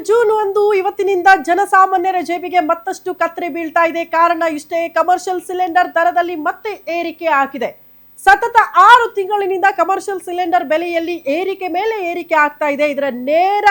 June 1 ಇವತ್ತಿನಿಂದ ಜನಸಾಮಾನ್ಯರ ಜೇಬಿಗೆ ಮತ್ತಷ್ಟು ಕತ್ತರಿ ಬೀಳ್ತಾ ಇದೆ. ಕಾರಣ ಇಷ್ಟೇ, ಕಮರ್ಷಿಯಲ್ ಸಿಲಿಂಡರ್ ದರದಲ್ಲಿ ಮತ್ತೆ ಏರಿಕೆ ಆಗಿದೆ. ಸತತ 6 ತಿಂಗಳಿನಿಂದ ಕಮರ್ಷಿಯಲ್ ಸಿಲಿಂಡರ್ ಬೆಲೆಯಲ್ಲಿ ಏರಿಕೆ ಮೇಲೆ ಏರಿಕೆ ಆಗ್ತಾ ಇದೆ. ಇದರ ನೇರ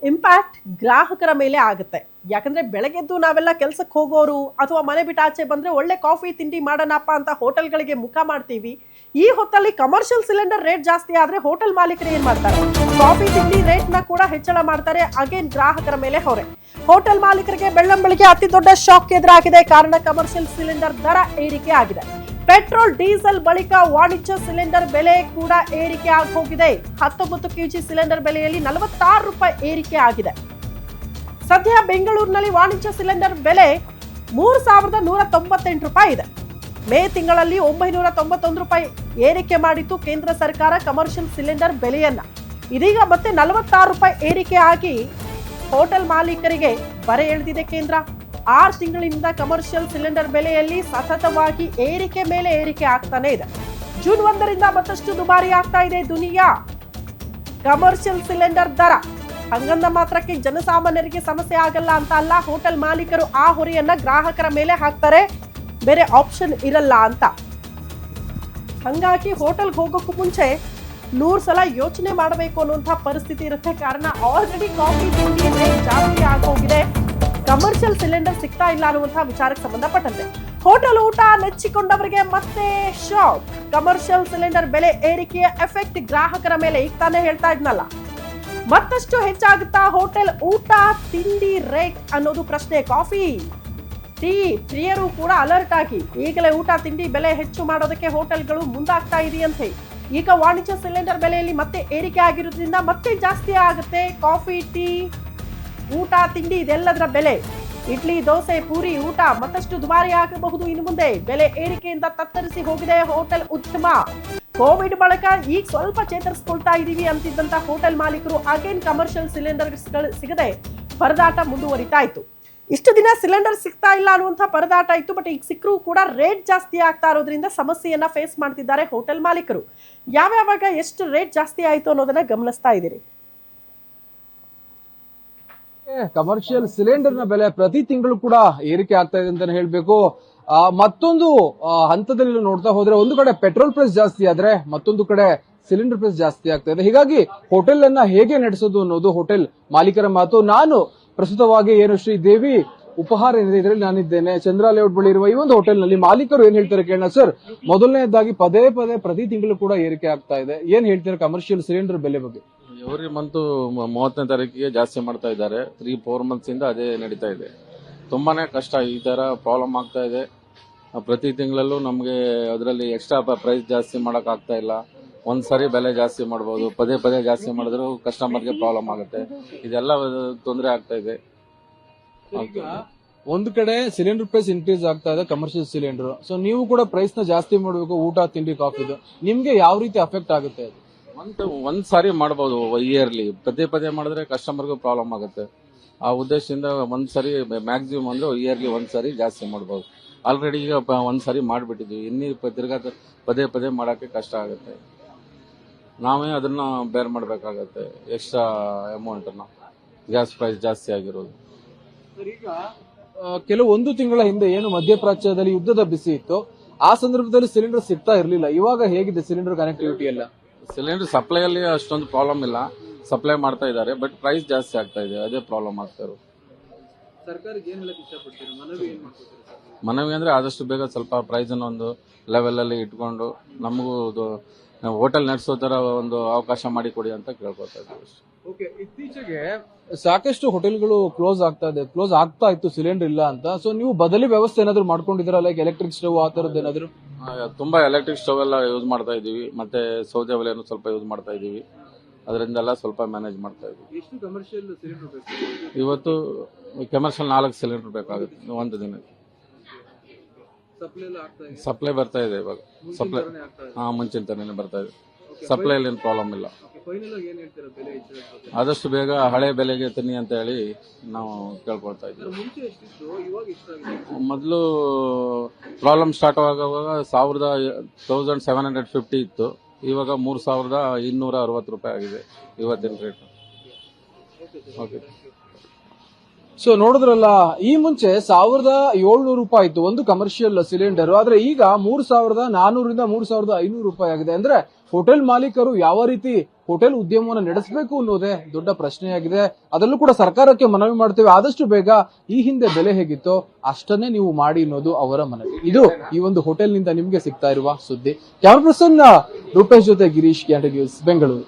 ಇಂಪ್ಯಾಕ್ಟ್ ಗ್ರಾಹಕರ ಮೇಲೆ ಆಗುತ್ತೆ. ಯಾಕಂದ್ರೆ ಬೆಳಗ್ಗೆದ್ದು ನಾವೆಲ್ಲ ಕೆಲಸಕ್ಕೆ ಹೋಗೋರು ಅಥವಾ ಮನೆ ಬಿಟ್ಟು ಆಚೆ ಬಂದ್ರೆ ಒಳ್ಳೆ ಕಾಫಿ ತಿಂಡಿ ಮಾಡೋಣಪ್ಪ ಅಂತ ಹೋಟೆಲ್ಗಳಿಗೆ ಮುಖ ಮಾಡ್ತೀವಿ. ಈ ಹೊತ್ತಲ್ಲಿ ಕಮರ್ಷಿಯಲ್ ಸಿಲಿಂಡರ್ ರೇಟ್ ಜಾಸ್ತಿ ಆದ್ರೆ ಹೋಟೆಲ್ ಮಾಲೀಕರು ಏನ್ ಮಾಡ್ತಾರೆ? ಕಾಫಿ ತಿಂಡಿ ರೇಟ್ ನ ಕೂಡ ಹೆಚ್ಚಳ ಮಾಡ್ತಾರೆ. ಅಗೇನ್ ಗ್ರಾಹಕರ ಮೇಲೆ ಹೊರೆ. ಹೋಟೆಲ್ ಮಾಲೀಕರಿಗೆ ಬೆಳ್ಳಂಬೆಳಿಗ್ಗೆ ಅತಿ ದೊಡ್ಡ ಶಾಕ್ ಎದುರಾಗಿದೆ. ಕಾರಣ ಕಮರ್ಷಿಯಲ್ ಸಿಲಿಂಡರ್ ದರ ಏರಿಕೆ ಆಗಿದೆ. ಪೆಟ್ರೋಲ್ ಡೀಸೆಲ್ ಬಳಿಕ ವಾಣಿಜ್ಯ ಸಿಲಿಂಡರ್ ಬೆಲೆ ಕೂಡ ಏರಿಕೆ ಆಗಿ ಹೋಗಿದೆ. 19 ಕೆಜಿ ಸಿಲಿಂಡರ್ ಬೆಲೆಯಲ್ಲಿ 46 ರೂಪಾಯಿ ಏರಿಕೆ ಆಗಿದೆ. ಸದ್ಯ ಬೆಂಗಳೂರಿನಲ್ಲಿ ವಾಣಿಜ್ಯ ಸಿಲಿಂಡರ್ ಬೆಲೆ 3198 ರೂಪಾಯಿ ಇದೆ. ಮೇ ತಿಂಗಳಲ್ಲಿ 991 ರೂಪಾಯಿ ಏರಿಕೆ ಮಾಡಿತ್ತು ಕೇಂದ್ರ ಸರ್ಕಾರ ಕಮರ್ಷಿಯಲ್ ಸಿಲಿಂಡರ್ ಬೆಲೆಯನ್ನ. ಇದೀಗ ಮತ್ತೆ 46 ರೂಪಾಯಿ ಏರಿಕೆ ಆಗಿ ಹೋಟೆಲ್ ಮಾಲೀಕರಿಗೆ ಬರೆ ಎಳೆದಿದೆ ಕೇಂದ್ರ. 6 ತಿಂಗಳಿಂದ ಕಮರ್ಷಿಯಲ್ ಸಿಲಿಂಡರ್ ಬೆಲೆಯಲ್ಲಿ ಸತತವಾಗಿ ಏರಿಕೆ ಮೇಲೆ ಏರಿಕೆ ಆಗ್ತಾನೆ ಇದೆ. ಜೂನ್ 1ರಿಂದ ಮತ್ತಷ್ಟು ದುಬಾರಿ ಆಗ್ತಾ ಇದೆ ದುನಿಯಾ ಕಮರ್ಷಿಯಲ್ ಸಿಲಿಂಡರ್ ದರ. ಹಂಗಂದ ಮಾತ್ರಕ್ಕೆ ಜನಸಾಮಾನ್ಯರಿಗೆ ಸಮಸ್ಯೆ ಆಗಲ್ಲ ಅಂತ ಅಲ್ಲ, ಹೋಟೆಲ್ ಮಾಲೀಕರು ಆ ಹೊರೆಯನ್ನ ಗ್ರಾಹಕರ ಮೇಲೆ ಹಾಕ್ತಾರೆ, ಬೇರೆ ಆಪ್ಷನ್ ಇರಲ್ಲ ಅಂತ. ಹಂಗಾಗಿ ಹೋಟೆಲ್ಗೆ ಹೋಗೋಕ್ಕೂ ಮುಂಚೆ 100 ಸಲ ಯೋಚನೆ ಮಾಡಬೇಕು ಅನ್ನುವಂಥ ಪರಿಸ್ಥಿತಿ ಇರುತ್ತೆ. ಕಾರಣ ಆಲ್ರೆಡಿ ಕಾಫಿ ತಿಂಡಿ ರೇಟ್ ಜಾಸ್ತಿ ಆಗೋಗಿದೆ. ಕಮರ್ಷಿಯಲ್ ಸಿಲಿಂಡರ್ ಸಿಗ್ತಾ ಇಲ್ಲ ಅನ್ನುವಂತಹ ವಿಚಾರಕ್ಕೆ ಸಂಬಂಧಪಟ್ಟಂತೆ ಹೋಟೆಲ್ ಊಟ ನೆಚ್ಚಿಕೊಂಡವರಿಗೆ ಮತ್ತೆ ಶಾಕ್. ಕಮರ್ಷಿಯಲ್ ಸಿಲಿಂಡರ್ ಬೆಲೆ ಏರಿಕೆಯ ಎಫೆಕ್ಟ್ ಗ್ರಾಹಕರ ಮೇಲೆ ಈಗ ತಾನೇ ಹೇಳ್ತಾ ಇದ್ನಲ್ಲ, ಮತ್ತಷ್ಟು ಹೆಚ್ಚಾಗುತ್ತಾ ಹೋಟೆಲ್ ಊಟ ತಿಂಡಿ ರೇಟ್ ಅನ್ನೋದು ಪ್ರಶ್ನೆ. ಕಾಫಿ ಟೀ ಪ್ರಿಯರು ಕೂಡ ಅಲರ್ಟ್ ಆಗಿ ಈಗಲೇ ಊಟ ತಿಂಡಿ ಬೆಲೆ ಹೆಚ್ಚು ಮಾಡೋದಕ್ಕೆ ಹೋಟೆಲ್ಗಳು ಮುಂದಾಗ್ತಾ ಇದೆಯಂತೆ. ಈಗ ವಾಣಿಜ್ಯ ಸಿಲಿಂಡರ್ ಬೆಲೆಯಲ್ಲಿ ಮತ್ತೆ ಏರಿಕೆ ಆಗಿರೋದ್ರಿಂದ ಮತ್ತೆ ಜಾಸ್ತಿ ಆಗುತ್ತೆ ಕಾಫಿ ಟೀ ಊಟ ತಿಂಡಿ ಇದೆಲ್ಲದರ ಬೆಲೆ. ಇಡ್ಲಿ ದೋಸೆ ಪೂರಿ ಊಟ ಮತ್ತಷ್ಟು ದುಬಾರಿ ಆಗಬಹುದು ಇನ್ನು ಮುಂದೆ. ಬೆಲೆ ಏರಿಕೆಯಿಂದ ತತ್ತರಿಸಿ ಹೋಗಿದೆ ಹೋಟೆಲ್ ಉದ್ಯಮ. ಕೋವಿಡ್ ಬಳಿಕ ಈಗ ಸ್ವಲ್ಪ ಚೇತರಿಸಿಕೊಳ್ತಾ ಇದೀವಿ ಅಂತಿದ್ದಂತ ಹೋಟೆಲ್ ಮಾಲೀಕರು ಅಗೇನ್ ಕಮರ್ಷಿಯಲ್ ಸಿಲಿಂಡರ್ ಸಿಗದೆ ಪರದಾಟ ಮುಂದುವರಿತಾ ಇತ್ತು. ಇಷ್ಟು ದಿನ ಸಿಲಿಂಡರ್ ಸಿಗ್ತಾ ಇಲ್ಲ ಅನ್ನುವಂಥ ಪರದಾಟ ಇತ್ತು. ಬಟ್ ಈಗ ಸಿಕ್ಕರೂ ಕೂಡ ರೇಟ್ ಜಾಸ್ತಿ ಆಗ್ತಾ ಇರೋದ್ರಿಂದ ಸಮಸ್ಯೆಯನ್ನ ಫೇಸ್ ಮಾಡ್ತಿದ್ದಾರೆ ಹೋಟೆಲ್ ಮಾಲೀಕರು. ಯಾವ್ಯಾವಾಗ ಎಷ್ಟು ರೇಟ್ ಜಾಸ್ತಿ ಆಯ್ತು ಅನ್ನೋದನ್ನ ಗಮನಿಸ್ತಾ ಇದ್ದೀರಿ. ಕಮರ್ಷಿಯಲ್ ಸಿಲಿಂಡರ್ ನ ಬೆಲೆ ಪ್ರತಿ ತಿಂಗಳು ಕೂಡ ಏರಿಕೆ ಆಗ್ತಾ ಇದೆ ಅಂತಾನೆ ಹೇಳ್ಬೇಕು. ಮತ್ತೊಂದು ಹಂತದಲ್ಲಿ ನೋಡ್ತಾ ಹೋದ್ರೆ ಒಂದು ಕಡೆ ಪೆಟ್ರೋಲ್ ಪ್ರೈಸ್ ಜಾಸ್ತಿ ಆದ್ರೆ ಮತ್ತೊಂದು ಕಡೆ ಸಿಲಿಂಡರ್ ಪ್ರೈಸ್ ಜಾಸ್ತಿ ಆಗ್ತಾ ಇದೆ. ಹೀಗಾಗಿ ಹೋಟೆಲ್ ಅನ್ನ ಹೇಗೆ ನಡೆಸೋದು ಅನ್ನೋದು ಹೋಟೆಲ್ ಮಾಲೀಕರ ಮಾತು. ನಾನು ಪ್ರಸ್ತುತವಾಗಿ ಏನು ಶ್ರೀದೇವಿ ಉಪಹಾರ ಇದರಲ್ಲಿ ನಾನಿದ್ದೇನೆ. ಚಂದ್ರ ಲೇಔಟ್ ಬಳಿ ಇರುವ ಈ ಒಂದು ಹೋಟೆಲ್ ನಲ್ಲಿ ಮಾಲೀಕರು ಏನ್ ಹೇಳ್ತಾರೆ ಕೇಳೋಣ. ಸರ್, ಮೊದಲನೇದಾಗಿ ಪದೇ ಪದೇ ಪ್ರತಿ ತಿಂಗಳು ಕೂಡ ಏರಿಕೆ ಆಗ್ತಾ ಇದೆ. ಏನ್ ಹೇಳ್ತಾರೆ ಕಮರ್ಷಿಯಲ್ ಸಿಲಿಂಡರ್ ಬೆಲೆ ಬಗ್ಗೆ? ಎವ್ರಿ ಮಂತ್ 30ನೇ ತಾರೀಕಿಗೆ ಜಾಸ್ತಿ ಮಾಡ್ತಾ ಇದ್ದಾರೆ. 3-4 ಮಂತ್ಸ್ ಇಂದ ಅದೇ ನಡೀತಾ ಇದೆ. ತುಂಬಾನೇ ಕಷ್ಟ, ಈ ತರ ಪ್ರಾಬ್ಲಮ್ ಆಗ್ತಾ ಇದೆ. ಪ್ರತಿ ತಿಂಗಳಲ್ಲೂ ನಮಗೆ ಅದರಲ್ಲಿ ಎಕ್ಸ್ಟ್ರಾ ಪ್ರೈಸ್ ಜಾಸ್ತಿ ಮಾಡಕ್ ಆಗ್ತಾ ಇಲ್ಲ. ಒಂದ್ಸರಿ ಬೆಲೆ ಜಾಸ್ತಿ ಮಾಡಬಹುದು, ಪದೇ ಪದೇ ಜಾಸ್ತಿ ಮಾಡಿದ್ರು ಕಸ್ಟಮರ್ಗೆ ಪ್ರಾಬ್ಲಮ್ ಆಗುತ್ತೆ. ಇದೆಲ್ಲ ತೊಂದರೆ ಆಗ್ತಾ ಇದೆ. ಒಂದು ಕಡೆ ಸಿಲಿಂಡರ್ ಪ್ರೈಸ್ ಇನ್ಕ್ರೀಸ್ ಆಗ್ತಾ ಇದೆ ಕಮರ್ಷಿಯಲ್ ಸಿಲಿಂಡರ್. ಸೊ ನೀವು ಕೂಡ ಪ್ರೈಸ್ ನ ಜಾಸ್ತಿ ಮಾಡಬೇಕು ಊಟ ತಿಂಡಿ ಕಾಫಿದು. ನಿಮ್ಗೆ ಯಾವ ರೀತಿ ಅಫೆಕ್ಟ್ ಆಗುತ್ತೆ ಅದು? ಒಂದ್ ಸಾರಿ ಮಾಡಬಹುದು ಇಯರ್ಲಿ. ಪದೇ ಪದೇ ಮಾಡಿದ್ರೆ ಕಸ್ಟಮರ್ಗೂ ಪ್ರಾಬ್ಲಮ್ ಆಗುತ್ತೆ. ಆ ಉದ್ದೇಶದಿಂದ ಒಂದ್ಸರಿ ಮ್ಯಾಕ್ಸಿಮಮ್ ಅಂದ್ರೆ ಇಯರ್ಲಿ ಒಂದ್ಸರಿ ಜಾಸ್ತಿ ಮಾಡಬಹುದು. ಆಲ್ರೆಡಿ ಈಗ ಒಂದ್ಸರಿ ಮಾಡ್ಬಿಟ್ಟಿದ್ವಿ. ಇನ್ನೂ ತಿರ್ಗಾ ಪದೇ ಪದೇ ಮಾಡಕ್ಕೆ ಕಷ್ಟ ಆಗುತ್ತೆ. ನಾವೇ ಅದನ್ನ ಬೇರ್ ಮಾಡ್ಬೇಕಾಗತ್ತೆ ಎಕ್ಸ್ಟ್ರಾ ಅಮೌಂಟ್ ಅನ್ನ, ಗ್ಯಾಸ್ ಪ್ರೈಸ್ ಜಾಸ್ತಿ ಆಗಿರೋದು. ಈಗ ಕೆಲವು 1 ತಿಂಗಳ ಹಿಂದೆ ಏನು ಮಧ್ಯಪ್ರಾಚ್ಯದಲ್ಲಿ ಯುದ್ಧದ ಬಿಸಿ ಇತ್ತು, ಆ ಸಂದರ್ಭದಲ್ಲಿ ಸಿಲಿಂಡರ್ ಸಿಗ್ತಾ ಇರಲಿಲ್ಲ. ಇವಾಗ ಹೇಗಿದೆ ಸಿಲಿಂಡರ್ ಕನೆಕ್ಟಿವಿಟಿ ಎಲ್ಲ? ಸಿಲಿಂಡರ್ ಸಪ್ಲೈ ಅಲ್ಲಿ ಅಷ್ಟೊಂದು ಪ್ರಾಬ್ಲಮ್ ಇಲ್ಲ, ಸಪ್ಲೈ ಮಾಡ್ತಾ ಇದ್ದಾರೆ. ಬಟ್ ಪ್ರೈಸ್ ಜಾಸ್ತಿ ಆಗ್ತಾ ಇದೆ, ಅದೇ ಪ್ರಾಬ್ಲಮ್ ಆಗ್ತಾ ಇರೋದು. ಸರ್ಕಾರಕ್ಕೆ ಏನ್ ಹೇಳಕ್ ಇಷ್ಟಪಡ್ತೀರಾ? ಮನವಿ ಅಂದ್ರೆ ಆದಷ್ಟು ಬೇಗ ಸ್ವಲ್ಪ ಪ್ರೈಸ್ ಅನ್ನು ಒಂದು ಲೆವೆಲ್ ಅಲ್ಲಿ ಇಟ್ಕೊಂಡು ನಮಗೂ ಹೋಟೆಲ್ ನಡೆಸೋ ತರ ಒಂದು ಅವಕಾಶ ಮಾಡಿ ಕೊಡಿ ಅಂತ ಕೇಳ್ಕೊತಾ ಇದ್ದೀವಿ. ಇತ್ತೀಚೆಗೆ ಸಾಕಷ್ಟು ಹೋಟೆಲ್ಗಳು ಕ್ಲೋಸ್ ಆಗ್ತಾ ಇತ್ತು ಸಿಲಿಂಡರ್ ಇಲ್ಲ ಅಂತ. ಸೊ ನೀವು ಬದಲಿ ವ್ಯವಸ್ಥೆ ಏನಾದ್ರು ಮಾಡ್ಕೊಂಡಿದ್ದೀರಾ, ಲೈಕ್ ಎಲೆಕ್ಟ್ರಿಕ್ ಸ್ಟವ್ ಆ ತರದ್ದು ಏನಾದ್ರು? ತುಂಬಾ ಎಲೆಕ್ಟ್ರಿಕ್ ಸ್ಟವ್ ಎಲ್ಲ ಯೂಸ್ ಮಾಡ್ತಾ ಇದೀವಿ. ಮತ್ತೆ ಸೌದೆ ಒಲೆಯನ್ನು ಸ್ವಲ್ಪ ಯೂಸ್ ಮಾಡ್ತಾ ಇದೀವಿ. ಅದರಿಂದೆಲ್ಲ ಸ್ವಲ್ಪ ಮ್ಯಾನೇಜ್ ಮಾಡ್ತಾ ಇದೀವಿ. ಎಷ್ಟು ಕಮರ್ಷಿಯಲ್ ಸಿಲಿಂಡರ್ ಬೇಕು ಇವತ್ತು? ಕಮರ್ಷಿಯಲ್ 4 ಸಿಲಿಂಡರ್ ಬೇಕಾಗುತ್ತೆ ಒಂದು ದಿನಕ್ಕೆ. ಸಪ್ಲೈ ಬರ್ತಾ ಇದೆ ಇವಾಗ. ಸಪ್ಲೈ ಮುಂಚಿನ ತರನೇ ಬರ್ತಾ ಇದೆ. ಸಪ್ಲೈಲಿ ಏನು ಪ್ರಾಬ್ಲಮ್ ಇಲ್ಲ. ಆದಷ್ಟು ಬೇಗ ಹಳೆ ಬೆಲೆಗೆ ತನ್ನಿ ಅಂತ ಹೇಳಿ ನಾವು ಕೇಳ್ಕೊಳ್ತಾ ಇದ್ದೀವಿ. ಮೊದಲು ಪ್ರಾಬ್ಲಮ್ ಸ್ಟಾರ್ಟ್ ಆಗುವಾಗ 1750 ಇತ್ತು. ಇವಾಗ 3260 ರೂಪಾಯಿ ಆಗಿದೆ ಇವತ್ತಿನ ರೇಟ್. ಓಕೆ. ಸೊ ನೋಡಿದ್ರಲ್ಲ, ಈ ಮುಂಚೆ 1700 ರೂಪಾಯಿ ಇತ್ತು ಒಂದು ಕಮರ್ಷಿಯಲ್ ಸಿಲಿಂಡರ್, ಆದ್ರೆ ಈಗ 3400 3500 ರೂಪಾಯಿ ಆಗಿದೆ. ಅಂದ್ರೆ ಹೋಟೆಲ್ ಮಾಲೀಕರು ಯಾವ ರೀತಿ ಹೋಟೆಲ್ ಉದ್ಯಮವನ್ನು ನಡೆಸಬೇಕು ಅನ್ನೋದೇ ದೊಡ್ಡ ಪ್ರಶ್ನೆಯಾಗಿದೆ. ಅದರಲ್ಲೂ ಕೂಡ ಸರ್ಕಾರಕ್ಕೆ ಮನವಿ ಮಾಡ್ತೇವೆ, ಆದಷ್ಟು ಬೇಗ ಈ ಹಿಂದೆ ಬೆಲೆ ಹೇಗಿತ್ತೋ ಅಷ್ಟನ್ನೇ ನೀವು ಮಾಡಿ ಅನ್ನೋದು ಅವರ ಮನವಿ. ಇದು ಈ ಒಂದು ಹೋಟೆಲ್ ನಿಂದ ನಿಮ್ಗೆ ಸಿಗ್ತಾ ಇರುವ ಸುದ್ದಿ. ಕ್ಯಾಮರಾ ಪರ್ಸನ್ ರೂಪೇಶ್ ಜೊತೆ ಗಿರೀಶ್, ಕ್ಯಾಂಡಿ ನ್ಯೂಸ್, ಬೆಂಗಳೂರು.